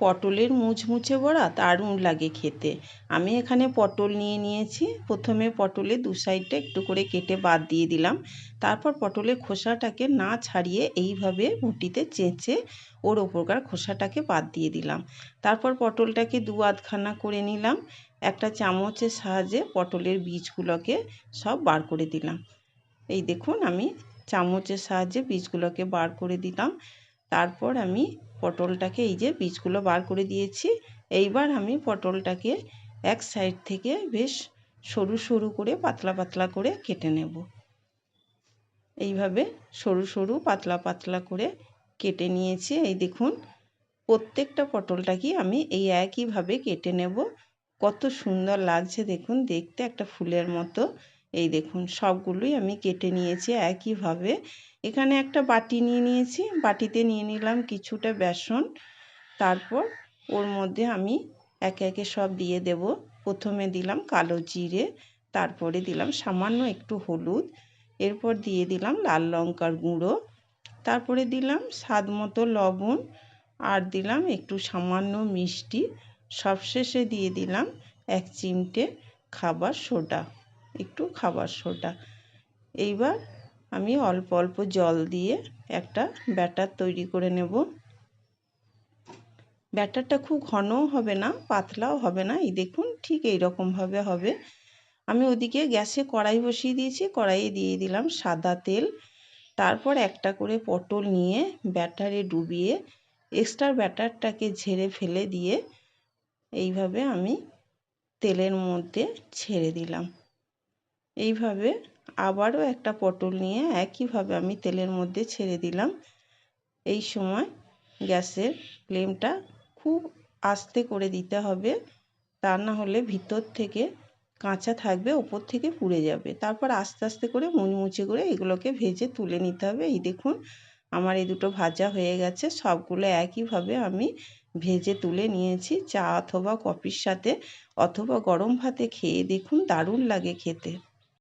পটলের মুচমুচে বড়া দারুণ লাগে খেতে। আমি এখানে পটল নিয়ে নিয়েছি। প্রথমে পটলের দু সাইডটা একটু করে কেটে বাদ দিয়ে দিলাম। তারপর পটলের খোসাটাকে না ছাড়িয়ে এইভাবে মুঠিতে চেঁচে ওর ওপরকার খোসাটাকে বাদ দিয়ে দিলাম। তারপর পটলটাকে দু আধখানা করে নিলাম। একটা চামচের সাহায্যে পটলের বীজগুলোকে সব বার করে দিলাম। এই দেখুন আমি চামচের সাহায্যে বীজগুলোকে বার করে দিলাম। তারপর আমি পটলটাকে এই যে বীজগুলো বার করে দিয়েছি, এইবার আমি পটলটাকে এক সাইড থেকে বেশ সরু সরু করে পাতলা পাতলা করে কেটে নেব। এইভাবে সরু সরু পাতলা পাতলা করে কেটে নিয়েছি। এই দেখুন প্রত্যেকটা পটলটাকে আমি এই একইভাবে কেটে নেব। কত সুন্দর লাগছে দেখুন দেখতে, একটা ফুলের মতো। এই দেখুন সবগুলোই আমি কেটে নিয়েছি একইভাবে। এখানে একটা বাটি নিয়ে নিয়েছি, বাটিতে নিয়ে নিলাম কিছুটা বেসন। তারপর ওর মধ্যে আমি একে একে সব দিয়ে দেব। প্রথমে দিলাম কালো জিরে, তারপরে দিলাম সামান্য একটু হলুদ, এরপর দিয়ে দিলাম লাল লঙ্কার গুঁড়ো, তারপরে দিলাম স্বাদ মতো লবণ, আর দিলাম একটু সামান্য মিষ্টি, সবশেষে দিয়ে দিলাম এক চিমটে খাবার সোডা, একটু খাবার সোডা। এইবার আমি অল্প অল্প জল দিয়ে একটা ব্যাটার তৈরি করে নেব। ব্যাটারটা খুব ঘনও হবে না, পাতলাও হবে না। এই দেখুন ঠিক এইরকমভাবে হবে। আমি ওদিকে গ্যাসে কড়াই বসিয়ে দিয়েছি, কড়াইয়ে দিয়ে দিলাম সাদা তেল। তারপর একটা করে পটল নিয়ে ব্যাটারে ডুবিয়ে এক্সট্রা ব্যাটারটাকে ঝেড়ে ফেলে দিয়ে এইভাবে আমি তেলের মধ্যে ছেড়ে দিলাম। এইভাবে আবারও একটা পটল নিয়ে একইভাবে আমি তেলের মধ্যে ছেড়ে দিলাম। এই সময় গ্যাসের ফ্লেমটা খুব আস্তে করে দিতে হবে, তা না হলে ভিতর থেকে কাঁচা থাকবে, ওপর থেকে পুড়ে যাবে। তারপর আস্তে আস্তে করে মুচমুচে করে এগুলোকে ভেজে তুলে নিতে হবে। এই দেখুন আমার এই দুটো ভাজা হয়ে গেছে। সবগুলো একইভাবে আমি ভেজে তুলে নিয়েছি। চা অথবা কফির সাথে অথবা গরম ভাতে খেয়ে দেখুন দারুণ লাগে খেতে।